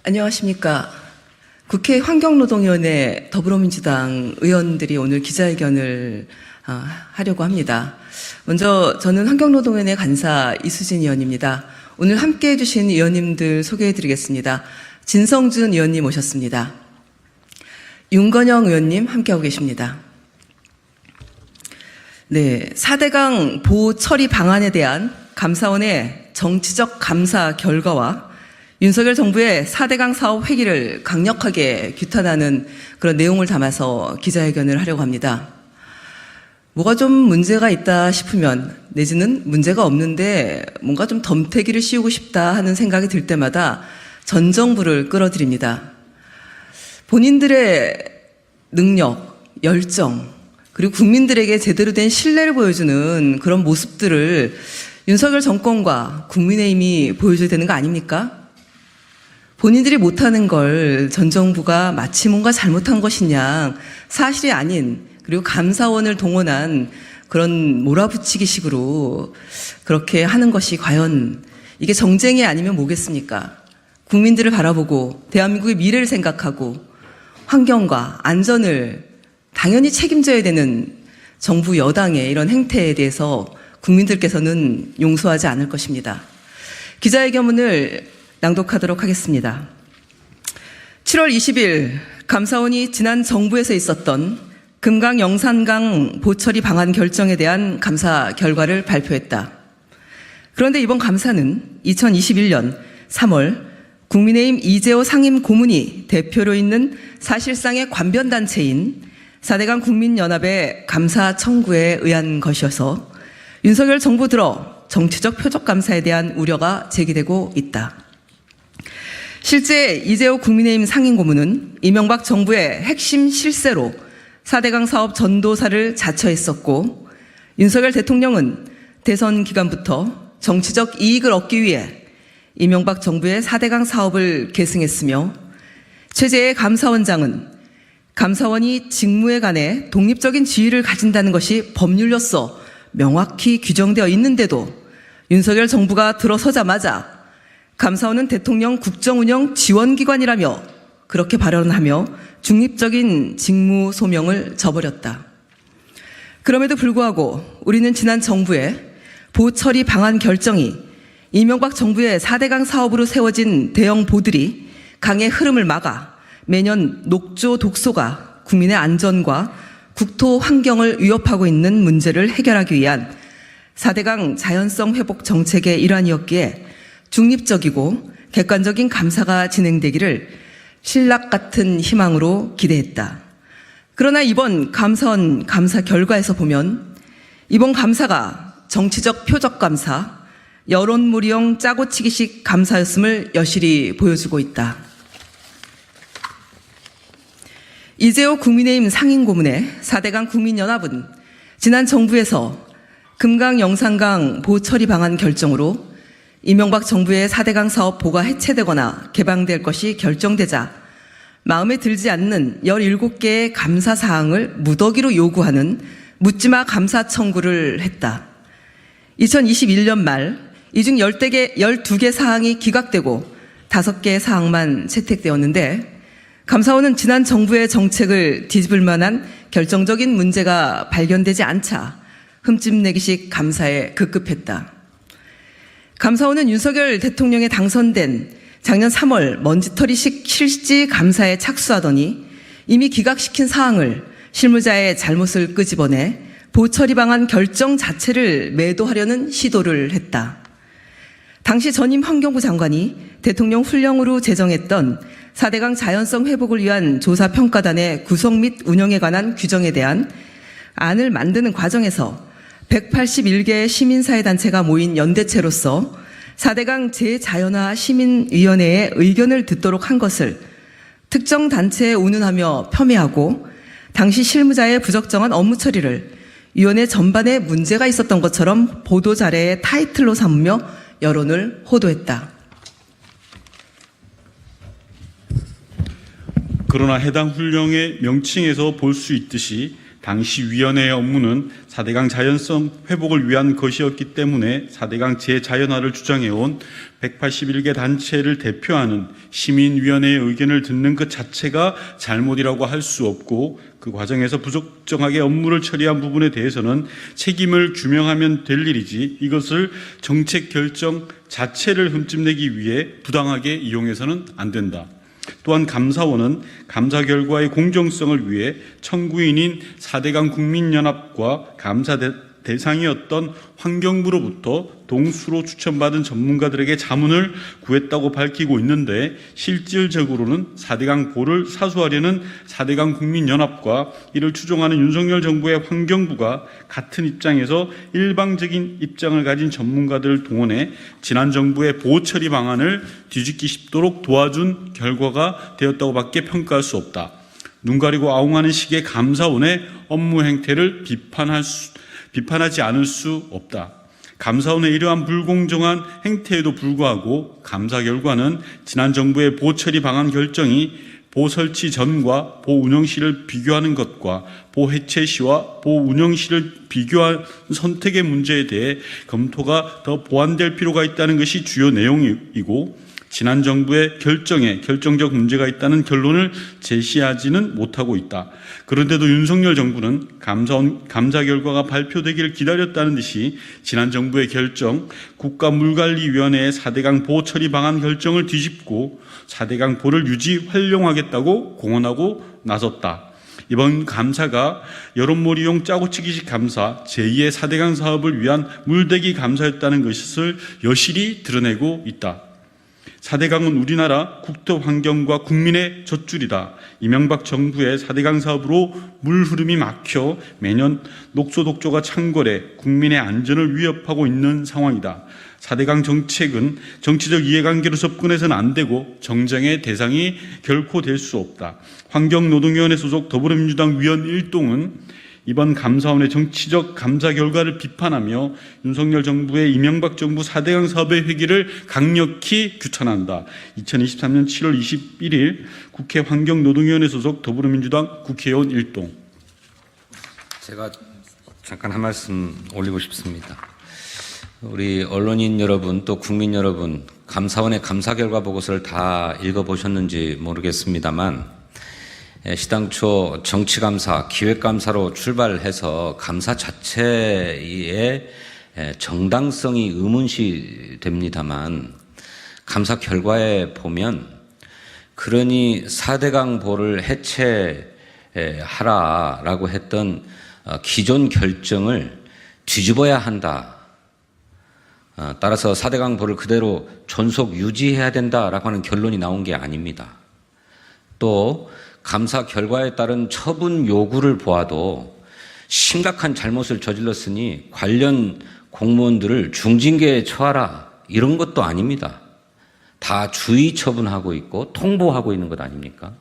안녕하십니까. 국회 환경노동위원회 더불어민주당 의원들이 오늘 기자회견을 하려고 합니다. 먼저 저는 환경노동위원회 간사 이수진 의원입니다. 오늘 함께해 주신 의원님들 소개해 드리겠습니다. 진성준 의원님 오셨습니다. 윤건영 의원님 함께하고 계십니다. 네, 4대강 보호 처리 방안에 대한 감사원의 정치적 감사 결과와 윤석열 정부의 4대강 사업 회기를 강력하게 규탄하는 그런 내용을 담아서 기자회견을 하려고 합니다. 뭐가 좀 문제가 있다 싶으면 내지는 문제가 없는데 뭔가 좀 덤태기를 씌우고 싶다 하는 생각이 들 때마다 전 정부를 끌어들입니다. 본인들의 능력, 열정, 그리고 국민들에게 제대로 된 신뢰를 보여주는 그런 모습들을 윤석열 정권과 국민의힘이 보여줘야 되는 거 아닙니까? 본인들이 못하는 걸 전 정부가 마치 뭔가 잘못한 것이냐, 사실이 아닌, 그리고 감사원을 동원한 그런 몰아붙이기식으로 그렇게 하는 것이 과연 이게 정쟁이 아니면 뭐겠습니까? 국민들을 바라보고 대한민국의 미래를 생각하고 환경과 안전을 당연히 책임져야 되는 정부 여당의 이런 행태에 대해서 국민들께서는 용서하지 않을 것입니다. 기자회견문을 낭독하도록 하겠습니다. 7월 20일 감사원이 지난 정부에서 있었던 금강 영산강 보처리 방안 결정에 대한 감사 결과를 발표했다. 그런데 이번 감사는 2021년 3월 국민의힘 이재호 상임 고문이 대표로 있는 사실상의 관변단체인 4대강 국민연합의 감사 청구에 의한 것이어서 윤석열 정부 들어 정치적 표적 감사에 대한 우려가 제기되고 있다. 실제 이재호 국민의힘 상임고문은 이명박 정부의 핵심 실세로 4대강 사업 전도사를 자처했었고 윤석열 대통령은 대선 기간부터 정치적 이익을 얻기 위해 이명박 정부의 4대강 사업을 계승했으며 최재해 감사원장은 감사원이 직무에 관해 독립적인 지위를 가진다는 것이 법률로서 명확히 규정되어 있는데도 윤석열 정부가 들어서자마자 감사원은 대통령 국정운영 지원기관이라며 그렇게 발언하며 중립적인 직무 소명을 저버렸다. 그럼에도 불구하고 우리는 지난 정부의 보처리 방안 결정이 이명박 정부의 4대강 사업으로 세워진 대형 보들이 강의 흐름을 막아 매년 녹조 독소가 국민의 안전과 국토 환경을 위협하고 있는 문제를 해결하기 위한 4대강 자연성 회복 정책의 일환이었기에 중립적이고 객관적인 감사가 진행되기를 신락 같은 희망으로 기대했다. 그러나 이번 감사원 감사 결과에서 보면 이번 감사가 정치적 표적 감사, 여론몰이형 짜고치기식 감사였음을 여실히 보여주고 있다. 이재호 국민의힘 상임고문의 4대강 국민연합은 지난 정부에서 금강 영산강 보처리 방안 결정으로 이명박 정부의 4대강 사업 보가 해체되거나 개방될 것이 결정되자 마음에 들지 않는 17개의 감사 사항을 무더기로 요구하는 묻지마 감사 청구를 했다. 2021년 말 이 중 12개 사항이 기각되고 5개의 사항만 채택되었는데 감사원은 지난 정부의 정책을 뒤집을 만한 결정적인 문제가 발견되지 않자 흠집내기식 감사에 급급했다. 감사원은 윤석열 대통령에 당선된 작년 3월 먼지털이식 실지 감사에 착수하더니 이미 기각시킨 사항을 실무자의 잘못을 끄집어내 보처리 방안 결정 자체를 매도하려는 시도를 했다. 당시 전임 환경부 장관이 대통령 훈령으로 제정했던 4대강 자연성 회복을 위한 조사평가단의 구성 및 운영에 관한 규정에 대한 안을 만드는 과정에서 181개의 시민사회단체가 모인 연대체로서 4대강 재자연화 시민위원회의 의견을 듣도록 한 것을 특정 단체에 운운하며 폄훼하고 당시 실무자의 부적정한 업무 처리를 위원회 전반에 문제가 있었던 것처럼 보도자료의 타이틀로 삼으며 여론을 호도했다. 그러나 해당 훈령의 명칭에서 볼 수 있듯이 당시 위원회의 업무는 4대강 자연성 회복을 위한 것이었기 때문에 4대강 재자연화를 주장해온 181개 단체를 대표하는 시민위원회의 의견을 듣는 것 자체가 잘못이라고 할 수 없고, 그 과정에서 부적정하게 업무를 처리한 부분에 대해서는 책임을 규명하면 될 일이지, 이것을 정책 결정 자체를 흠집내기 위해 부당하게 이용해서는 안 된다. 또한 감사원은 감사 결과의 공정성을 위해 청구인인 4대강 국민연합과 감사 대상이었던 환경부로부터 동수로 추천받은 전문가들에게 자문을 구했다고 밝히고 있는데, 실질적으로는 4대강 보를 사수하려는 4대강 국민연합과 이를 추종하는 윤석열 정부의 환경부가 같은 입장에서 일방적인 입장을 가진 전문가들을 동원해 지난 정부의 보호 처리 방안을 뒤집기 쉽도록 도와준 결과가 되었다고 밖에 평가할 수 없다. 눈 가리고 아웅하는 식의 감사원의 업무 행태를 비판하지 않을 수 없다. 감사원의 이러한 불공정한 행태에도 불구하고 감사 결과는 지난 정부의 보처리 방안 결정이 보 설치 전과 보 운영 시를 비교하는 것과 보 해체 시와 보 운영 시를 비교한 선택의 문제에 대해 검토가 더 보완될 필요가 있다는 것이 주요 내용이고, 지난 정부의 결정에 결정적 문제가 있다는 결론을 제시하지는 못하고 있다. 그런데도 윤석열 정부는 감사 결과가 발표되기를 기다렸다는 듯이 지난 정부의 결정, 국가물관리위원회의 4대강 보호 처리 방안 결정을 뒤집고 4대강 보를 유지 활용하겠다고 공언하고 나섰다. 이번 감사가 여론몰이용 짜고치기식 감사, 제2의 4대강 사업을 위한 물대기 감사였다는 것을 여실히 드러내고 있다. 4대강은 우리나라 국토 환경과 국민의 젖줄이다. 이명박 정부의 4대강 사업으로 물 흐름이 막혀 매년 녹소 독조가 창궐해 국민의 안전을 위협하고 있는 상황이다. 4대강 정책은 정치적 이해관계로 접근해서는 안 되고 정쟁의 대상이 결코 될 수 없다. 환경노동위원회 소속 더불어민주당 위원 일동은 이번 감사원의 정치적 감사 결과를 비판하며 윤석열 정부의 이명박 정부 4대강 사업의 회기를 강력히 규탄한다. 2023년 7월 21일 국회 환경노동위원회 소속 더불어민주당 국회의원 일동. 제가 잠깐 한 말씀 올리고 싶습니다. 우리 언론인 여러분, 또 국민 여러분, 감사원의 감사 결과 보고서를 다 읽어보셨는지 모르겠습니다만, 시당초 정치감사, 기획감사로 출발해서 감사 자체의 정당성이 의문시 됩니다만, 감사 결과에 보면 그러니 4대강 보를 해체하라라고 했던 기존 결정을 뒤집어야 한다. 따라서 4대강 보를 그대로 존속 유지해야 된다라고 하는 결론이 나온 게 아닙니다. 또 감사 결과에 따른 처분 요구를 보아도 심각한 잘못을 저질렀으니 관련 공무원들을 중징계에 처하라, 이런 것도 아닙니다. 다 주의 처분하고 있고 통보하고 있는 것 아닙니까?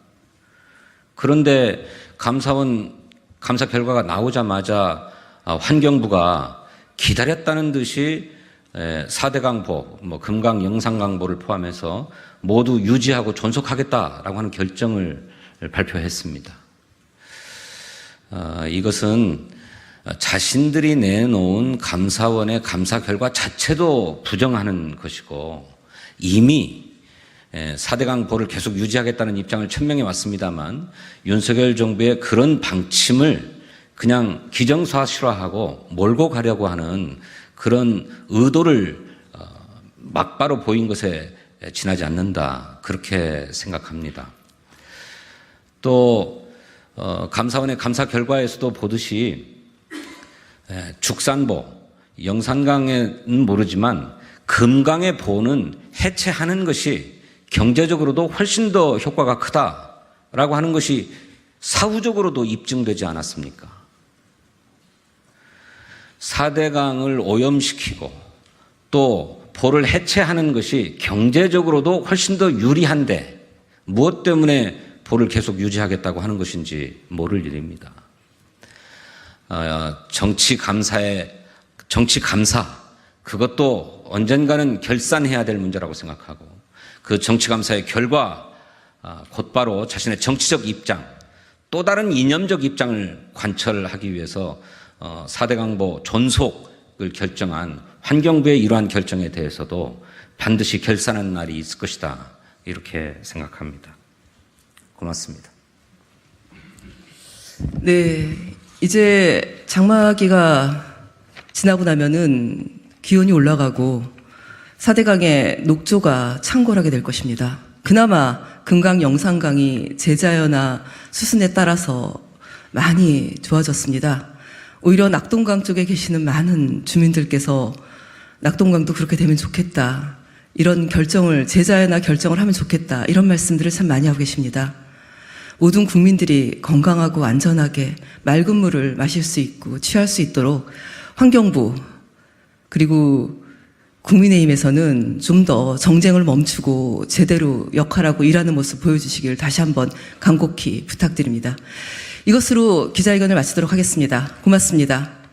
그런데 감사원 감사 결과가 나오자마자 환경부가 기다렸다는 듯이 4대강 보, 금강 영산강보를 포함해서 모두 유지하고 존속하겠다라고 하는 결정을 발표했습니다. 이것은 자신들이 내놓은 감사원의 감사 결과 자체도 부정하는 것이고, 이미 4대강 보를 계속 유지하겠다는 입장을 천명해 왔습니다만, 윤석열 정부의 그런 방침을 그냥 기정사실화하고 몰고 가려고 하는 그런 의도를 막바로 보인 것에 지나지 않는다, 그렇게 생각합니다. 또 감사원의 감사 결과에서도 보듯이 죽산보, 영산강에는 모르지만 금강의 보는 해체하는 것이 경제적으로도 훨씬 더 효과가 크다라고 하는 것이 사후적으로도 입증되지 않았습니까? 4대강을 오염시키고 또 보를 해체하는 것이 경제적으로도 훨씬 더 유리한데 무엇 때문에 보를 계속 유지하겠다고 하는 것인지 모를 일입니다. 정치감사, 그것도 언젠가는 결산해야 될 문제라고 생각하고, 그 정치감사의 결과 곧바로 자신의 정치적 입장, 또 다른 이념적 입장을 관철하기 위해서 4대 강보 존속을 결정한 환경부의 이러한 결정에 대해서도 반드시 결산하는 날이 있을 것이다. 이렇게 생각합니다. 고맙습니다. 네, 이제 장마기가 지나고 나면은 기온이 올라가고 4대강의 녹조가 창궐하게 될 것입니다. 그나마 금강 영산강이 제자연화 수순에 따라서 많이 좋아졌습니다. 오히려 낙동강 쪽에 계시는 많은 주민들께서 낙동강도 그렇게 되면 좋겠다. 이런 결정을, 제자연화 결정을 하면 좋겠다. 이런 말씀들을 참 많이 하고 계십니다. 모든 국민들이 건강하고 안전하게 맑은 물을 마실 수 있고 취할 수 있도록 환경부 그리고 국민의힘에서는 좀 더 정쟁을 멈추고 제대로 역할하고 일하는 모습 보여주시길 다시 한번 간곡히 부탁드립니다. 이것으로 기자회견을 마치도록 하겠습니다. 고맙습니다.